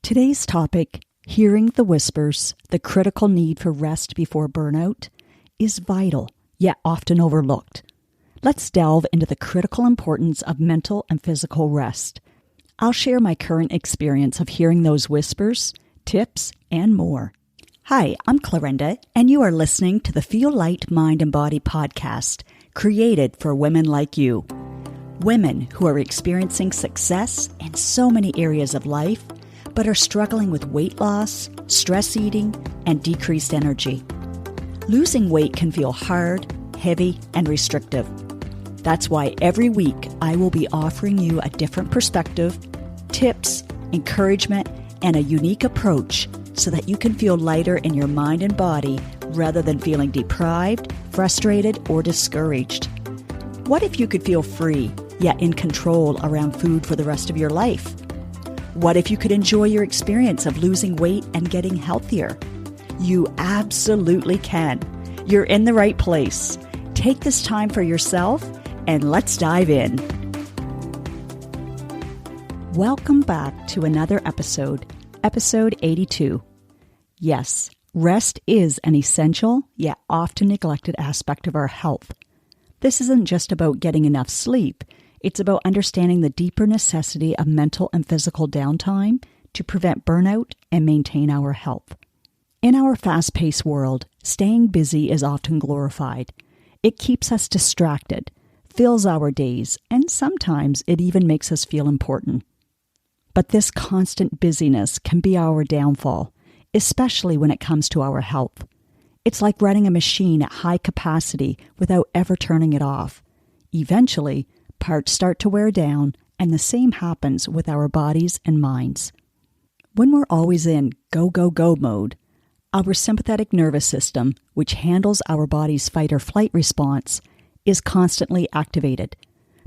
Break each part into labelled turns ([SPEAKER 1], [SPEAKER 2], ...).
[SPEAKER 1] Today's topic, hearing the whispers, the critical need for rest before burnout, is vital, yet often overlooked. Let's delve into the critical importance of mental and physical rest. I'll share my current experience of hearing those whispers, tips, and more. Hi, I'm Clarinda, and you are listening to the Feel Light Mind and Body podcast, created for women like you. Women who are experiencing success in so many areas of life, but are struggling with weight loss, stress eating, and decreased energy. Losing weight can feel hard, heavy, and restrictive. That's why every week I will be offering you a different perspective, tips, encouragement, and a unique approach so that you can feel lighter in your mind and body rather than feeling deprived, frustrated, or discouraged. What if you could feel free, yet in control around food for the rest of your life? What if you could enjoy your experience of losing weight and getting healthier? You absolutely can. You're in the right place. Take this time for yourself and let's dive in. Welcome back to another episode 82. Yes, rest is an essential yet often neglected aspect of our health. This isn't just about getting enough sleep. It's about understanding the deeper necessity of mental and physical downtime to prevent burnout and maintain our health. In our fast-paced world, staying busy is often glorified. It keeps us distracted, fills our days, and sometimes it even makes us feel important. But this constant busyness can be our downfall, especially when it comes to our health. It's like running a machine at high capacity without ever turning it off. Eventually, parts start to wear down, and the same happens with our bodies and minds. When we're always in go, go, go mode, our sympathetic nervous system, which handles our body's fight or flight response, is constantly activated.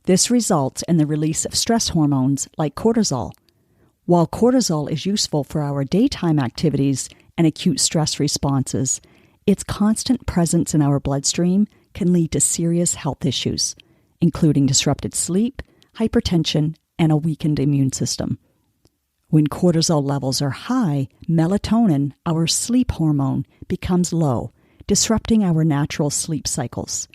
[SPEAKER 1] This results in the release of stress hormones like cortisol. While cortisol is useful for our daytime activities and acute stress responses, its constant presence in our bloodstream can lead to serious health issues, including disrupted sleep, hypertension, and a weakened immune system. When cortisol levels are high, melatonin, our sleep hormone, becomes low, disrupting our natural sleep cycles.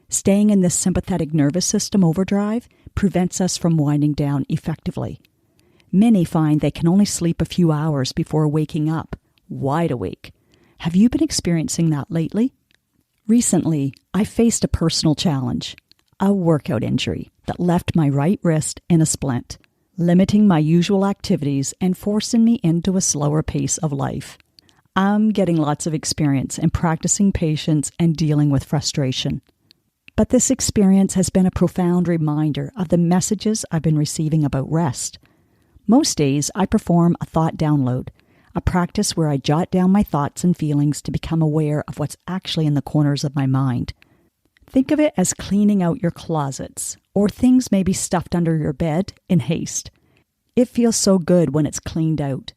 [SPEAKER 1] Staying in this sympathetic nervous system overdrive prevents us from winding down effectively. Many find they can only sleep a few hours before waking up, wide awake. Have you been experiencing that lately? Recently, I faced a personal challenge. A workout injury that left my right wrist in a splint, limiting my usual activities and forcing me into a slower pace of life. I'm getting lots of experience in practicing patience and dealing with frustration. But this experience has been a profound reminder of the messages I've been receiving about rest. Most days, I perform a thought download, a practice where I jot down my thoughts and feelings to become aware of what's actually in the corners of my mind. Think of it as cleaning out your closets, or things may be stuffed under your bed in haste. It feels so good when it's cleaned out.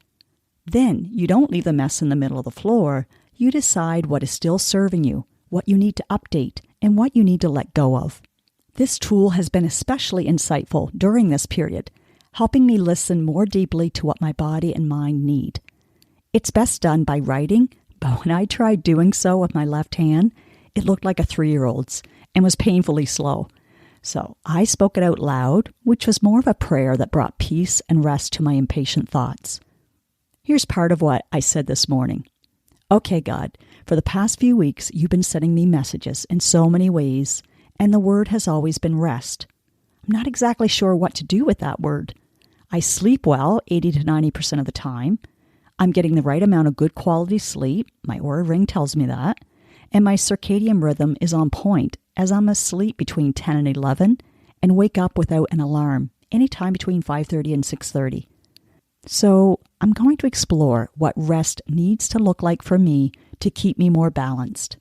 [SPEAKER 1] Then you don't leave the mess in the middle of the floor. You decide what is still serving you, what you need to update, and what you need to let go of. This tool has been especially insightful during this period, helping me listen more deeply to what my body and mind need. It's best done by writing, but when I tried doing so with my left hand, it looked like a 3-year-old's and was painfully slow. So I spoke it out loud, which was more of a prayer that brought peace and rest to my impatient thoughts. Here's part of what I said this morning. Okay, God, for the past few weeks, you've been sending me messages in so many ways, and the word has always been rest. I'm not exactly sure what to do with that word. I sleep well 80 to 90% of the time. I'm getting the right amount of good quality sleep. My Oura Ring tells me that. And my circadian rhythm is on point as I'm asleep between 10 and 11 and wake up without an alarm anytime between 5:30 and 6:30. So I'm going to explore what rest needs to look like for me to keep me more balanced.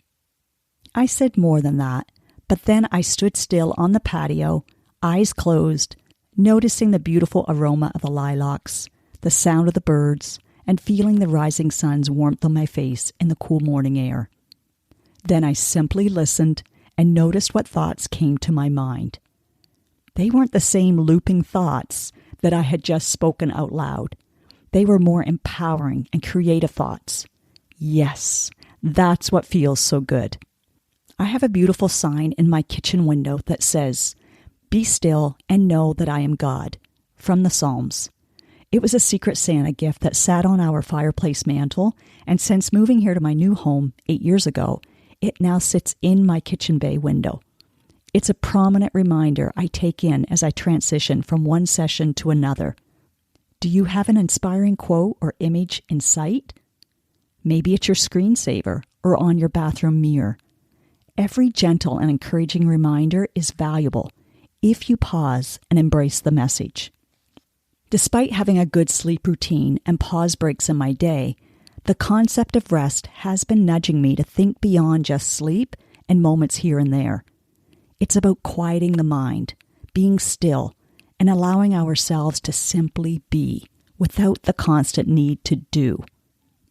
[SPEAKER 1] I said more than that, but then I stood still on the patio, eyes closed, noticing the beautiful aroma of the lilacs, the sound of the birds, and feeling the rising sun's warmth on my face in the cool morning air. Then I simply listened and noticed what thoughts came to my mind. They weren't the same looping thoughts that I had just spoken out loud. They were more empowering and creative thoughts. Yes, that's what feels so good. I have a beautiful sign in my kitchen window that says, "Be still and know that I am God," from the Psalms. It was a Secret Santa gift that sat on our fireplace mantle, and since moving here to my new home 8 years ago, it now sits in my kitchen bay window. It's a prominent reminder I take in as I transition from one session to another. Do you have an inspiring quote or image in sight? Maybe it's your screensaver or on your bathroom mirror. Every gentle and encouraging reminder is valuable if you pause and embrace the message. Despite having a good sleep routine and pause breaks in my day, the concept of rest has been nudging me to think beyond just sleep and moments here and there. It's about quieting the mind, being still, and allowing ourselves to simply be without the constant need to do.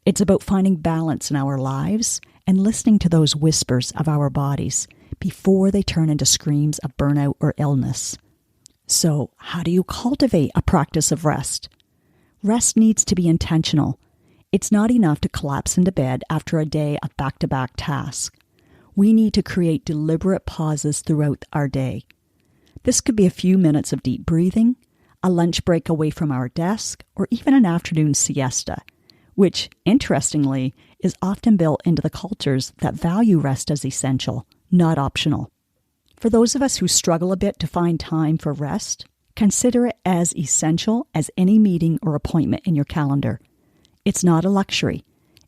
[SPEAKER 1] It's about finding balance in our lives and listening to those whispers of our bodies before they turn into screams of burnout or illness. So, how do you cultivate a practice of rest? Rest needs to be intentional. It's not enough to collapse into bed after a day of back-to-back tasks. We need to create deliberate pauses throughout our day. This could be a few minutes of deep breathing, a lunch break away from our desk, or even an afternoon siesta, which, interestingly, is often built into the cultures that value rest as essential, not optional. For those of us who struggle a bit to find time for rest, consider it as essential as any meeting or appointment in your calendar. It's not a luxury.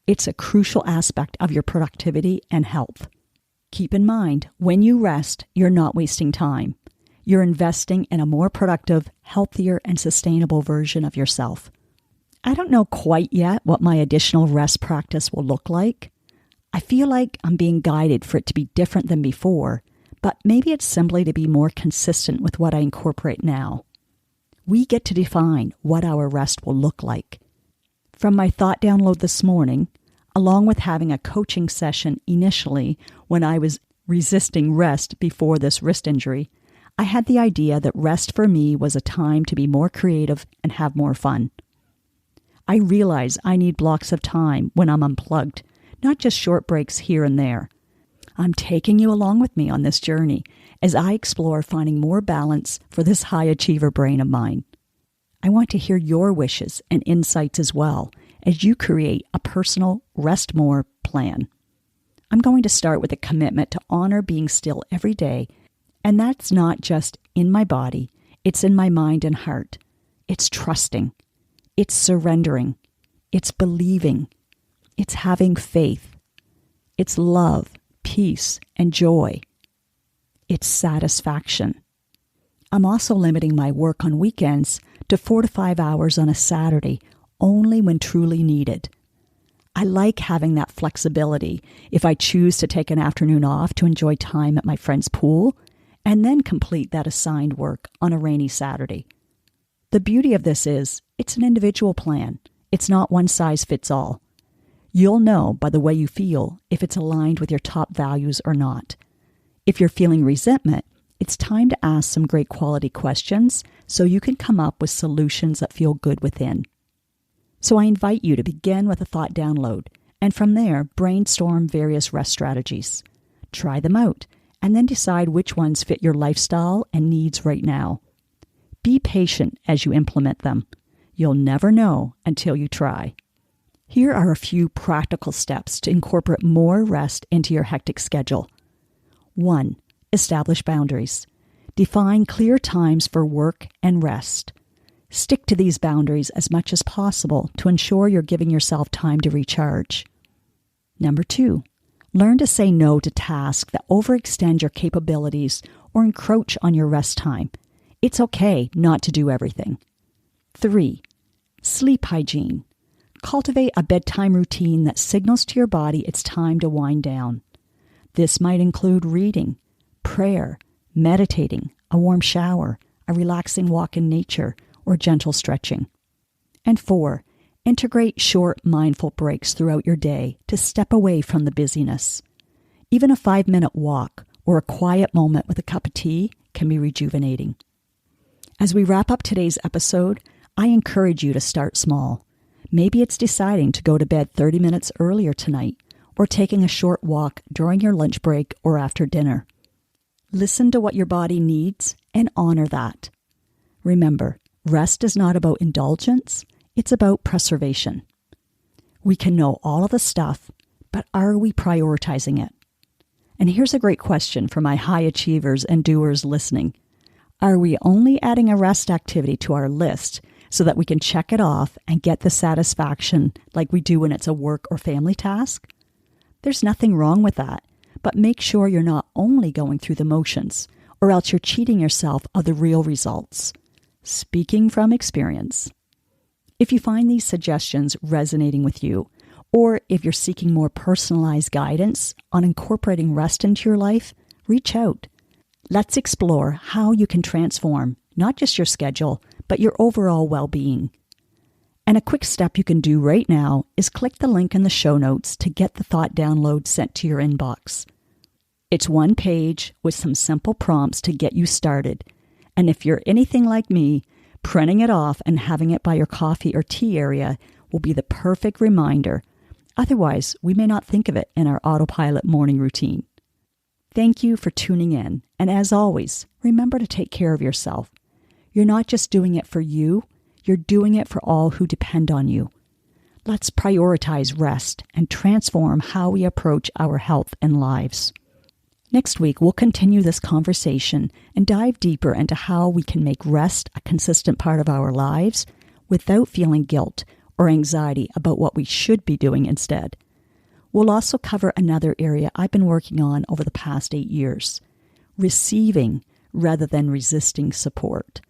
[SPEAKER 1] It's a crucial aspect of your productivity and health. Keep in mind, when you rest, you're not wasting time. You're investing in a more productive, healthier, and sustainable version of yourself. I don't know quite yet what my additional rest practice will look like. I feel like I'm being guided for it to be different than before, but maybe it's simply to be more consistent with what I incorporate now. We get to define what our rest will look like. From my thought download this morning, along with having a coaching session initially when I was resisting rest before this wrist injury, I had the idea that rest for me was a time to be more creative and have more fun. I realize I need blocks of time when I'm unplugged, not just short breaks here and there. I'm taking you along with me on this journey as I explore finding more balance for this high achiever brain of mine. I want to hear your wishes and insights as well as you create a personal rest more plan. I'm going to start with a commitment to honor being still every day, and that's not just in my body, it's in my mind and heart. It's trusting. It's surrendering. It's believing. It's having faith. It's love, peace, and joy. It's satisfaction. I'm also limiting my work on weekends to 4 to 5 hours on a Saturday, only when truly needed. I like having that flexibility if I choose to take an afternoon off to enjoy time at my friend's pool and then complete that assigned work on a rainy Saturday. The beauty of this is it's an individual plan. It's not one size fits all. You'll know by the way you feel if it's aligned with your top values or not. If you're feeling resentment, it's time to ask some great quality questions so you can come up with solutions that feel good within. So I invite you to begin with a thought download, and from there, brainstorm various rest strategies. Try them out, and then decide which ones fit your lifestyle and needs right now. Be patient as you implement them. You'll never know until you try. Here are a few practical steps to incorporate more rest into your hectic schedule. 1. Establish boundaries. Define clear times for work and rest. Stick to these boundaries as much as possible to ensure you're giving yourself time to recharge. Number 2. Learn to say no to tasks that overextend your capabilities or encroach on your rest time. It's okay not to do everything. 3. Sleep hygiene. Cultivate a bedtime routine that signals to your body it's time to wind down. This might include reading, prayer, meditating, a warm shower, a relaxing walk in nature, or gentle stretching. And 4. Integrate short, mindful breaks throughout your day to step away from the busyness. Even a 5-minute walk or a quiet moment with a cup of tea can be rejuvenating. As we wrap up today's episode, I encourage you to start small. Maybe it's deciding to go to bed 30 minutes earlier tonight, or taking a short walk during your lunch break or after dinner. Listen to what your body needs and honor that. Remember, rest is not about indulgence, it's about preservation. We can know all of the stuff, but are we prioritizing it? And here's a great question for my high achievers and doers listening. Are we only adding a rest activity to our list so that we can check it off and get the satisfaction like we do when it's a work or family task? There's nothing wrong with that, but make sure you're not only going through the motions, or else you're cheating yourself of the real results. Speaking from experience. If you find these suggestions resonating with you, or if you're seeking more personalized guidance on incorporating rest into your life, reach out. Let's explore how you can transform not just your schedule, but your overall well-being. And a quick step you can do right now is click the link in the show notes to get the thought download sent to your inbox. It's one page with some simple prompts to get you started. And if you're anything like me, printing it off and having it by your coffee or tea area will be the perfect reminder. Otherwise, we may not think of it in our autopilot morning routine. Thank you for tuning in. And as always, remember to take care of yourself. You're not just doing it for you, you're doing it for all who depend on you. Let's prioritize rest and transform how we approach our health and lives. Next week, we'll continue this conversation and dive deeper into how we can make rest a consistent part of our lives without feeling guilt or anxiety about what we should be doing instead. We'll also cover another area I've been working on over the past 8 years, receiving rather than resisting support.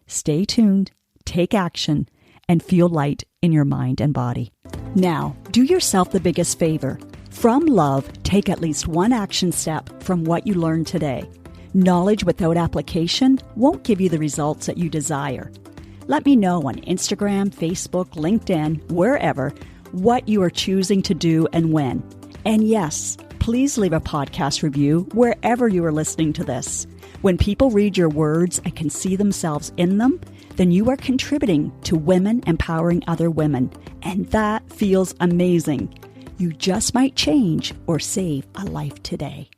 [SPEAKER 1] Stay tuned, take action, and feel light in your mind and body. Now, do yourself the biggest favor. From love, take at least one action step from what you learned today. Knowledge without application won't give you the results that you desire. Let me know on Instagram, Facebook, LinkedIn, wherever, what you are choosing to do and when. And yes, please leave a podcast review wherever you are listening to this. When people read your words and can see themselves in them, then you are contributing to women empowering other women. And that feels amazing. You just might change or save a life today.